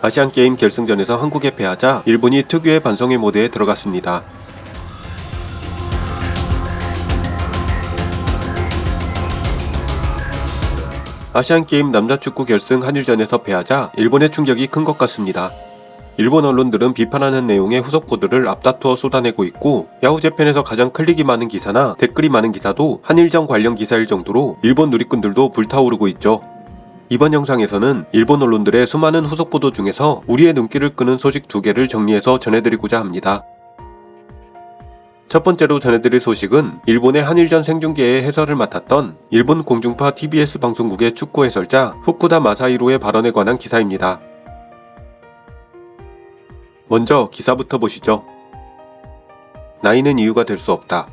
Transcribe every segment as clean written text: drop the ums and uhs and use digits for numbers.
아시안게임 결승전에서 한국에 패하자 일본이 특유의 반성의 모드에 들어갔습니다. 아시안게임 남자축구 결승 한일전에서 패하자 일본의 충격이 큰 것 같습니다. 일본 언론들은 비판하는 내용의 후속 보도를 앞다투어 쏟아내고 있고, 야후재팬에서 가장 클릭이 많은 기사나 댓글이 많은 기사도 한일전 관련 기사일 정도로 일본 누리꾼들도 불타오르고 있죠. 이번 영상에서는 일본 언론들의 수많은 후속 보도 중에서 우리의 눈길을 끄는 소식 2개를 정리해서 전해드리고자 합니다. 첫 번째로 전해드릴 소식은 일본의 한일전 생중계의 해설을 맡았던 일본 공중파 TBS 방송국의 축구 해설자 후쿠다 마사히로의 발언에 관한 기사입니다. 먼저 기사부터 보시죠. 나이는 이유가 될 수 없다.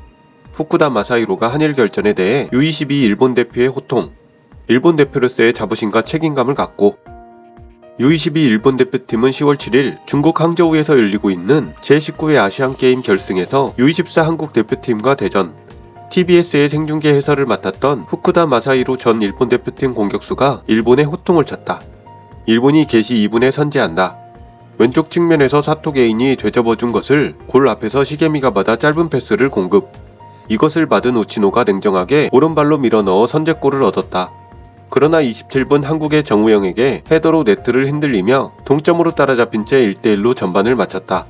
후쿠다 마사히로가 한일 결전에 대해 U22 일본 대표의 호통, 일본 대표로서의 자부심과 책임감을 갖고, U22 일본 대표팀은 10월 7일 중국 항저우에서 열리고 있는 제19회 아시안게임 결승에서 U24 한국 대표팀과 대전, TBS의 생중계 해설을 맡았던 후쿠다 마사히로 전 일본 대표팀 공격수가 일본의 호통을 쳤다. 일본이 개시 2분에 선제한다. 왼쪽 측면에서 사토 개인이 되접어준 것을 골 앞에서 시게미가 받아 짧은 패스를 공급. 이것을 받은 우치노가 냉정하게 오른발로 밀어넣어 선제골을 얻었다. 그러나 27분 한국의 정우영에게 헤더로 네트를 흔들리며 동점으로 따라잡힌 채 1대1로 전반을 마쳤다.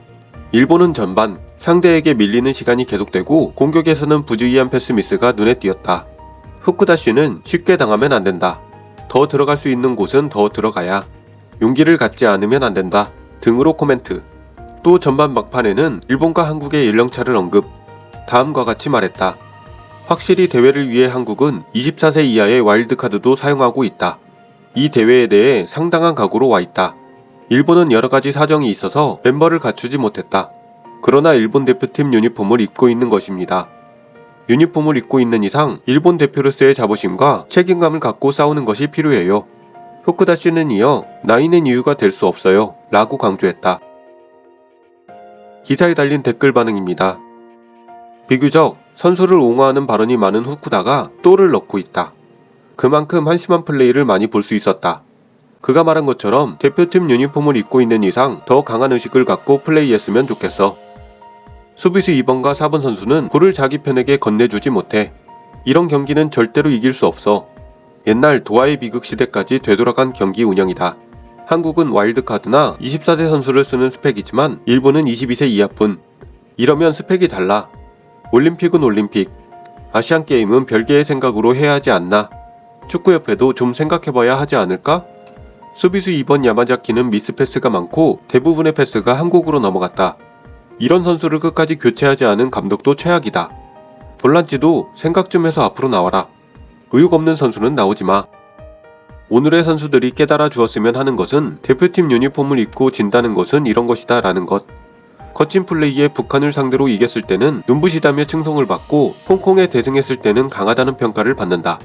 일본은 전반 상대에게 밀리는 시간이 계속되고 공격에서는 부주의한 패스 미스가 눈에 띄었다. 후쿠다 씨는 쉽게 당하면 안 된다. 더 들어갈 수 있는 곳은 더 들어가야. 용기를 갖지 않으면 안 된다. 등으로 코멘트. 또 전반 막판에는 일본과 한국의 연령차를 언급. 다음과 같이 말했다. 확실히 대회를 위해 한국은 24세 이하의 와일드카드도 사용하고 있다. 이 대회에 대해 상당한 각오로 와 있다. 일본은 여러가지 사정이 있어서 멤버를 갖추지 못했다. 그러나 일본 대표팀 유니폼을 입고 있는 것입니다. 유니폼을 입고 있는 이상 일본 대표로서의 자부심과 책임감을 갖고 싸우는 것이 필요해요. 후쿠다 씨는 이어 나이는 이유가 될 수 없어요 라고 강조했다. 기사에 달린 댓글 반응입니다. 비교적 선수를 옹호하는 발언이 많은 후쿠다가 또를 넣고 있다. 그만큼 한심한 플레이를 많이 볼 수 있었다. 그가 말한 것처럼 대표팀 유니폼을 입고 있는 이상 더 강한 의식을 갖고 플레이했으면 좋겠어. 수비수 2번과 4번 선수는 볼을 자기 편에게 건네주지 못해. 이런 경기는 절대로 이길 수 없어. 옛날 도하의 비극 시대까지 되돌아간 경기 운영이다. 한국은 와일드카드나 24세 선수를 쓰는 스펙이지만 일본은 22세 이하뿐. 이러면 스펙이 달라. 올림픽은 올림픽, 아시안게임은 별개의 생각으로 해야 하지 않나. 축구협회도 좀 생각해봐야 하지 않을까? 수비수 2번 야마자키는 미스패스가 많고 대부분의 패스가 한국으로 넘어갔다. 이런 선수를 끝까지 교체하지 않은 감독도 최악이다. 볼란치도 생각 좀 해서 앞으로 나와라. 의욕 없는 선수는 나오지마. 오늘의 선수들이 깨달아 주었으면 하는 것은 대표팀 유니폼을 입고 진다는 것은 이런 것이다 라는 것. 거친 플레이에 북한을 상대로 이겼을 때는 눈부시다며 칭송을 받고 홍콩에 대승했을 때는 강하다는 평가를 받는다.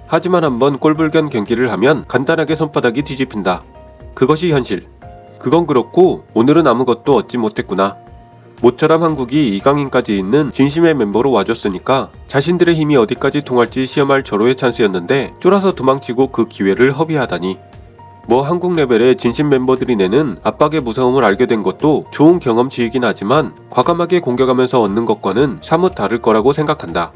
하지만 한번 꼴불견 경기를 하면 간단하게 손바닥이 뒤집힌다. 그것이 현실. 그건 그렇고 오늘은 아무것도 얻지 못했구나. 모처럼 한국이 이강인까지 있는 진심의 멤버로 와줬으니까 자신들의 힘이 어디까지 통할지 시험할 절호의 찬스였는데 쫄아서 도망치고 그 기회를 허비하다니. 뭐 한국 레벨의 진심 멤버들이 내는 압박의 무서움을 알게 된 것도 좋은 경험치이긴 하지만 과감하게 공격하면서 얻는 것과는 사뭇 다를 거라고 생각한다.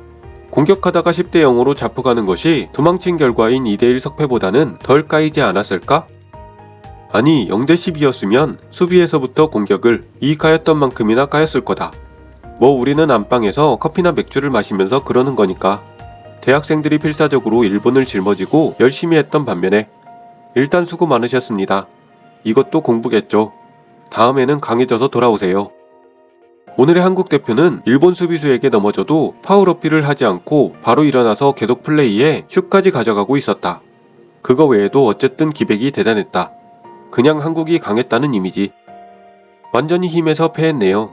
공격하다가 10대 0으로 잡혀가는 것이 도망친 결과인 2대1 석패보다는 덜 까이지 않았을까? 아니 0대 10이었으면 수비에서부터 공격을 이익하였던 만큼이나 까였을 거다. 뭐 우리는 안방에서 커피나 맥주를 마시면서 그러는 거니까. 대학생들이 필사적으로 일본을 짊어지고 열심히 했던 반면에 일단 수고 많으셨습니다. 이것도 공부겠죠. 다음에는 강해져서 돌아오세요. 오늘의 한국 대표는 일본 수비수에게 넘어져도 파울 어필을 하지 않고 바로 일어나서 계속 플레이에 슛까지 가져가고 있었다. 그거 외에도 어쨌든 기백이 대단했다. 그냥 한국이 강했다는 이미지. 완전히 힘에서 패했네요.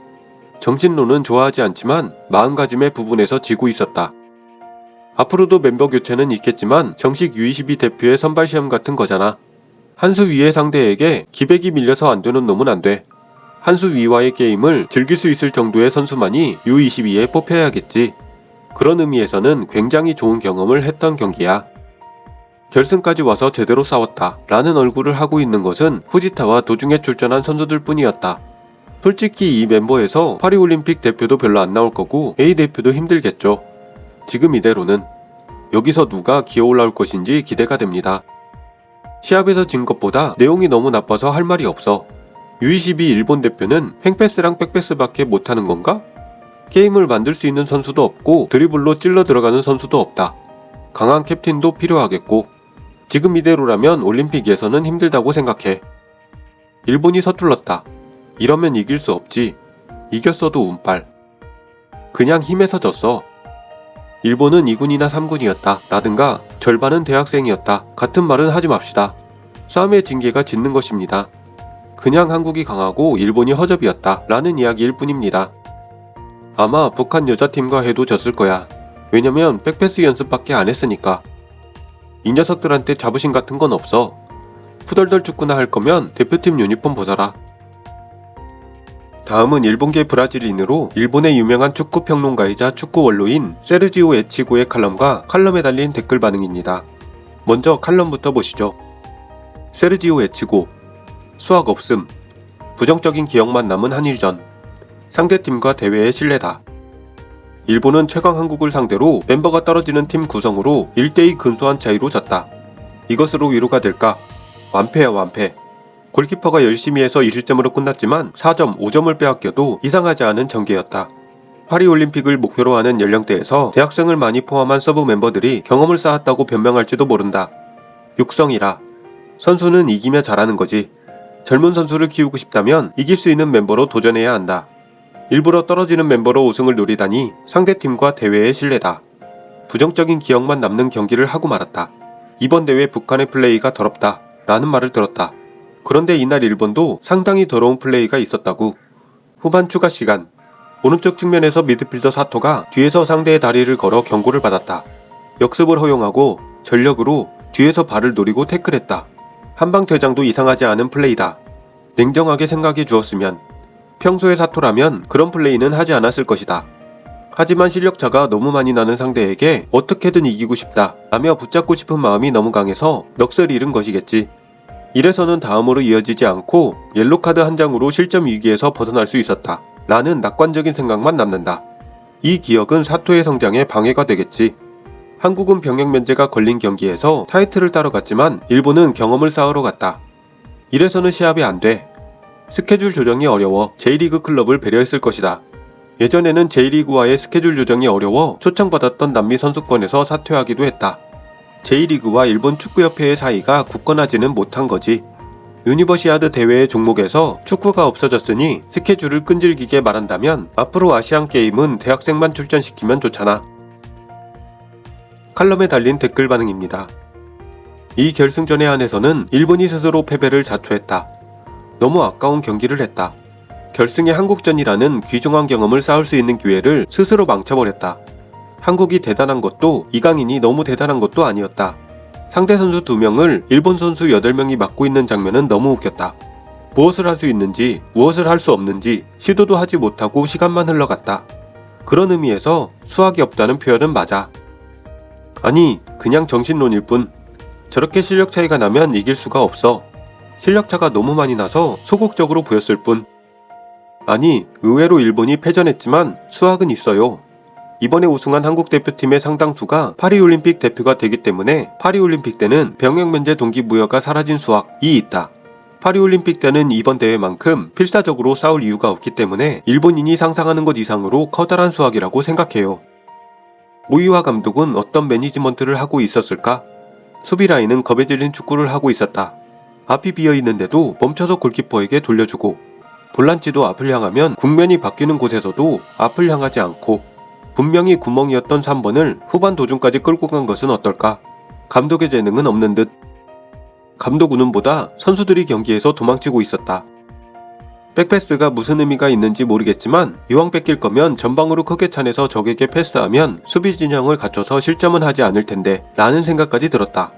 정신론은 좋아하지 않지만 마음가짐의 부분에서 지고 있었다. 앞으로도 멤버 교체는 있겠지만 정식 U22 대표의 선발 시험 같은 거잖아. 한 수 위의 상대에게 기백이 밀려서 안 되는 놈은 안 돼. 한 수 위와의 게임을 즐길 수 있을 정도의 선수만이 U22에 뽑혀야겠지. 그런 의미에서는 굉장히 좋은 경험을 했던 경기야. 결승까지 와서 제대로 싸웠다 라는 얼굴을 하고 있는 것은 후지타와 도중에 출전한 선수들 뿐이었다. 솔직히 이 멤버에서 파리올림픽 대표도 별로 안 나올 거고 A 대표도 힘들겠죠. 지금 이대로는. 여기서 누가 기어 올라올 것인지 기대가 됩니다. 시합에서 진 것보다 내용이 너무 나빠서 할 말이 없어. U22 일본 대표는 횡패스랑 백패스밖에 못하는 건가? 게임을 만들 수 있는 선수도 없고 드리블로 찔러 들어가는 선수도 없다. 강한 캡틴도 필요하겠고 지금 이대로라면 올림픽에서는 힘들다고 생각해. 일본이 서툴렀다. 이러면 이길 수 없지. 이겼어도 운빨. 그냥 힘에서 졌어. 일본은 2군이나 3군이었다 라든가 절반은 대학생이었다 같은 말은 하지 맙시다. 싸움의 징계가 짖는 것입니다. 그냥 한국이 강하고 일본이 허접이었다 라는 이야기일 뿐입니다. 아마 북한 여자팀과 해도 졌을 거야. 왜냐면 백패스 연습밖에 안 했으니까. 이 녀석들한테 자부심 같은 건 없어. 푸덜덜 축구나 할 거면 대표팀 유니폼 벗어라. 다음은 일본계 브라질인으로 일본의 유명한 축구 평론가이자 축구 원로인 세르지오 에치고의 칼럼과 칼럼에 달린 댓글 반응입니다. 먼저 칼럼부터 보시죠. 세르지오 에치고. 수학 없음. 부정적인 기억만 남은 한일전. 상대팀과 대회의 신뢰다. 일본은 최강 한국을 상대로 멤버가 떨어지는 팀 구성으로 1대2 근소한 차이로 졌다. 이것으로 위로가 될까? 완패야 완패. 골키퍼가 열심히 해서 2실점으로 끝났지만 4점, 5점을 빼앗겨도 이상하지 않은 전개였다. 파리올림픽을 목표로 하는 연령대에서 대학생을 많이 포함한 서브 멤버들이 경험을 쌓았다고 변명할지도 모른다. 육성이라. 선수는 이기며 잘하는 거지. 젊은 선수를 키우고 싶다면 이길 수 있는 멤버로 도전해야 한다. 일부러 떨어지는 멤버로 우승을 노리다니 상대팀과 대회의 신뢰다. 부정적인 기억만 남는 경기를 하고 말았다. 이번 대회 북한의 플레이가 더럽다 라는 말을 들었다. 그런데 이날 일본도 상당히 더러운 플레이가 있었다고. 후반 추가 시간. 오른쪽 측면에서 미드필더 사토가 뒤에서 상대의 다리를 걸어 경고를 받았다. 역습을 허용하고 전력으로 뒤에서 발을 노리고 태클했다. 한방 퇴장도 이상하지 않은 플레이다. 냉정하게 생각해 주었으면. 평소의 사토라면 그런 플레이는 하지 않았을 것이다. 하지만 실력차가 너무 많이 나는 상대에게 어떻게든 이기고 싶다 라며 붙잡고 싶은 마음이 너무 강해서 넋을 잃은 것이겠지. 이래서는 다음으로 이어지지 않고 옐로카드 한 장으로 실점 위기에서 벗어날 수 있었다 라는 낙관적인 생각만 남는다. 이 기억은 사토의 성장에 방해가 되겠지. 한국은 병역 면제가 걸린 경기에서 타이틀을 따러 갔지만 일본은 경험을 쌓으러 갔다. 이래서는 시합이 안 돼. 스케줄 조정이 어려워 J리그 클럽을 배려했을 것이다. 예전에는 J리그와의 스케줄 조정이 어려워 초청받았던 남미 선수권에서 사퇴하기도 했다. J리그와 일본 축구협회의 사이가 굳건하지는 못한 거지. 유니버시아드 대회의 종목에서 축구가 없어졌으니 스케줄을 끈질기게 말한다면 앞으로 아시안게임은 대학생만 출전시키면 좋잖아. 칼럼에 달린 댓글 반응입니다. 이 결승전에 한해서는 일본이 스스로 패배를 자초했다. 너무 아까운 경기를 했다. 결승의 한국전이라는 귀중한 경험을 쌓을 수 있는 기회를 스스로 망쳐버렸다. 한국이 대단한 것도 이강인이 너무 대단한 것도 아니었다. 상대 선수 2명을 일본 선수 8명이 맡고 있는 장면은 너무 웃겼다. 무엇을 할 수 있는지 무엇을 할 수 없는지 시도도 하지 못하고 시간만 흘러갔다. 그런 의미에서 수학이 없다는 표현은 맞아. 아니 그냥 정신론일 뿐. 저렇게 실력 차이가 나면 이길 수가 없어. 실력차가 너무 많이 나서 소극적으로 보였을 뿐. 아니 의외로 일본이 패전했지만 수학은 있어요. 이번에 우승한 한국 대표팀의 상당수가 파리올림픽 대표가 되기 때문에 파리올림픽 때는 병역 면제 동기부여가 사라진 수학이 있다. 파리올림픽 때는 이번 대회만큼 필사적으로 싸울 이유가 없기 때문에 일본인이 상상하는 것 이상으로 커다란 수학이라고 생각해요. 오이와 감독은 어떤 매니지먼트를 하고 있었을까? 수비 라인은 겁에 질린 축구를 하고 있었다. 앞이 비어있는데도 멈춰서 골키퍼에게 돌려주고, 볼란치도 앞을 향하면 국면이 바뀌는 곳에서도 앞을 향하지 않고, 분명히 구멍이었던 3번을 후반 도중까지 끌고 간 것은 어떨까? 감독의 재능은 없는 듯. 감독 운운보다 선수들이 경기에서 도망치고 있었다. 백패스가 무슨 의미가 있는지 모르겠지만 이왕 뺏길 거면 전방으로 크게 차내서 적에게 패스하면 수비 진영을 갖춰서 실점은 하지 않을 텐데 라는 생각까지 들었다.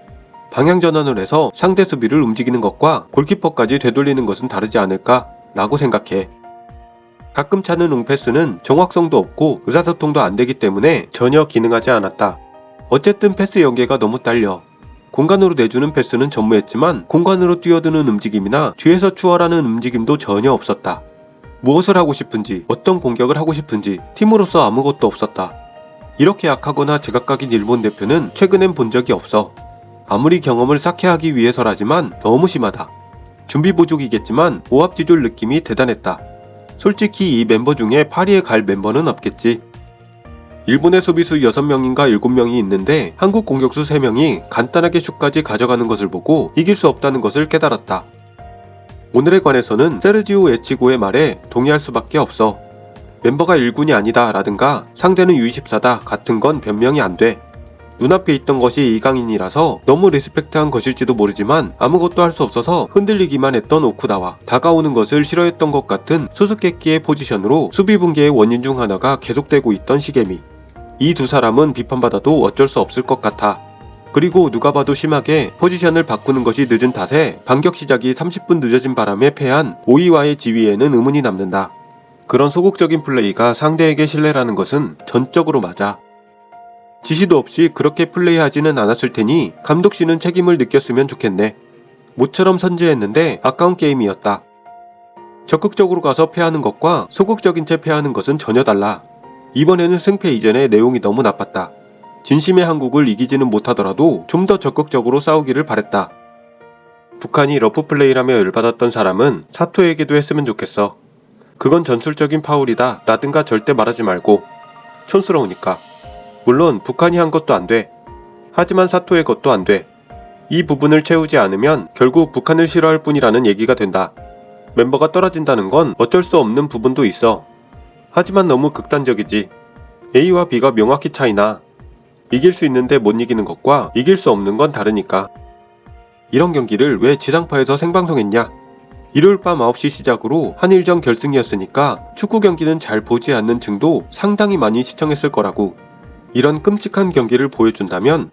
방향 전환을 해서 상대 수비를 움직이는 것과 골키퍼까지 되돌리는 것은 다르지 않을까 라고 생각해. 가끔 차는 롱패스는 정확성도 없고 의사소통도 안 되기 때문에 전혀 기능하지 않았다. 어쨌든 패스 연계가 너무 딸려. 공간으로 내주는 패스는 전무했지만 공간으로 뛰어드는 움직임이나 뒤에서 추월하는 움직임도 전혀 없었다. 무엇을 하고 싶은지, 어떤 공격을 하고 싶은지 팀으로서 아무것도 없었다. 이렇게 약하거나 제각각인 일본 대표는 최근엔 본 적이 없어. 아무리 경험을 쌓게 하기 위해서라지만 너무 심하다. 준비 부족이겠지만 오합지졸 느낌이 대단했다. 솔직히 이 멤버 중에 파리에 갈 멤버는 없겠지. 일본의 수비수 6명인가 7명이 있는데 한국 공격수 3명이 간단하게 슛까지 가져가는 것을 보고 이길 수 없다는 것을 깨달았다. 오늘에 관해서는 세르지오 에치고의 말에 동의할 수밖에 없어. 멤버가 1군이 아니다 라든가 상대는 U24다 같은 건 변명이 안 돼. 눈앞에 있던 것이 이강인이라서 너무 리스펙트한 것일지도 모르지만 아무것도 할 수 없어서 흔들리기만 했던 오쿠다와 다가오는 것을 싫어했던 것 같은 수수께끼의 포지션으로 수비 붕괴의 원인 중 하나가 계속되고 있던 시게미. 이 두 사람은 비판받아도 어쩔 수 없을 것 같아. 그리고 누가 봐도 심하게 포지션을 바꾸는 것이 늦은 탓에 반격 시작이 30분 늦어진 바람에 패한 오이와의 지위에는 의문이 남는다. 그런 소극적인 플레이가 상대에게 신뢰라는 것은 전적으로 맞아. 지시도 없이 그렇게 플레이하지는 않았을 테니 감독씨는 책임을 느꼈으면 좋겠네. 모처럼 선제했는데 아까운 게임이었다. 적극적으로 가서 패하는 것과 소극적인 채 패하는 것은 전혀 달라. 이번에는 승패 이전에 내용이 너무 나빴다. 진심의 한국을 이기지는 못하더라도 좀 더 적극적으로 싸우기를 바랬다. 북한이 러프 플레이라며 열받았던 사람은 사토에게도 했으면 좋겠어. 그건 전술적인 파울이다 라든가 절대 말하지 말고. 촌스러우니까. 물론 북한이 한 것도 안 돼. 하지만 사토의 것도 안 돼. 이 부분을 채우지 않으면 결국 북한을 싫어할 뿐이라는 얘기가 된다. 멤버가 떨어진다는 건 어쩔 수 없는 부분도 있어. 하지만 너무 극단적이지. A와 B가 명확히 차이나. 이길 수 있는데 못 이기는 것과 이길 수 없는 건 다르니까. 이런 경기를 왜 지상파에서 생방송했냐? 일요일 밤 9시 시작으로 한일전 결승이었으니까 축구 경기는 잘 보지 않는 층도 상당히 많이 시청했을 거라고. 이런 끔찍한 경기를 보여준다면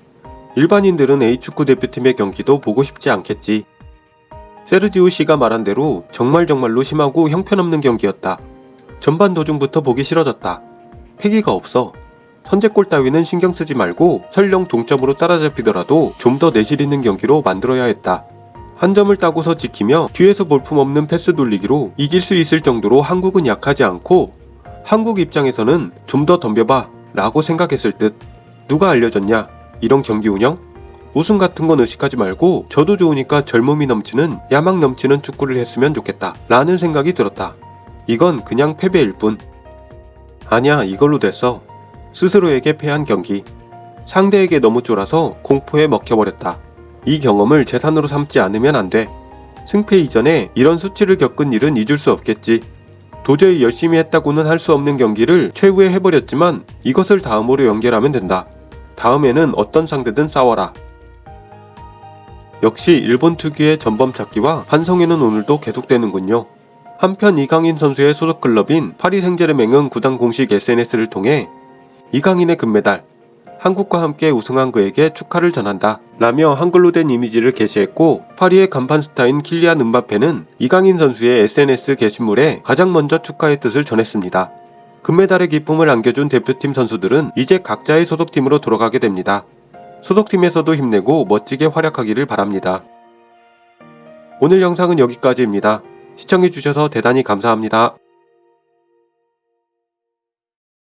일반인들은 A축구 대표팀의 경기도 보고 싶지 않겠지. 세르지오 씨가 말한 대로 정말로 심하고 형편없는 경기였다. 전반 도중부터 보기 싫어졌다. 패기가 없어. 선제골 따위는 신경 쓰지 말고 설령 동점으로 따라잡히더라도 좀 더 내실 있는 경기로 만들어야 했다. 한 점을 따고서 지키며 뒤에서 볼품없는 패스 돌리기로 이길 수 있을 정도로 한국은 약하지 않고 한국 입장에서는 좀 더 덤벼봐 라고 생각했을 듯. 누가 알려줬냐? 이런 경기 운영? 우승 같은 건 의식하지 말고 저도 좋으니까 젊음이 넘치는 야망 넘치는 축구를 했으면 좋겠다 라는 생각이 들었다. 이건 그냥 패배일 뿐. 아니야, 이걸로 됐어. 스스로에게 패한 경기. 상대에게 너무 쫄아서 공포에 먹혀버렸다. 이 경험을 재산으로 삼지 않으면 안 돼. 승패 이전에 이런 수치를 겪은 일은 잊을 수 없겠지. 도저히 열심히 했다고는 할 수 없는 경기를 최후에 해버렸지만 이것을 다음으로 연결하면 된다. 다음에는 어떤 상대든 싸워라. 역시 일본 특유의 전범 찾기와 반성회는 오늘도 계속되는군요. 한편 이강인 선수의 소속 클럽인 파리 생제르맹은 구단 공식 SNS를 통해 이강인의 금메달, 한국과 함께 우승한 그에게 축하를 전한다 라며 한글로 된 이미지를 게시했고, 파리의 간판 스타인 킬리안 음바페는 이강인 선수의 SNS 게시물에 가장 먼저 축하의 뜻을 전했습니다. 금메달의 기쁨을 안겨준 대표팀 선수들은 이제 각자의 소속팀으로 돌아가게 됩니다. 소속팀에서도 힘내고 멋지게 활약하기를 바랍니다. 오늘 영상은 여기까지입니다. 시청해주셔서 대단히 감사합니다.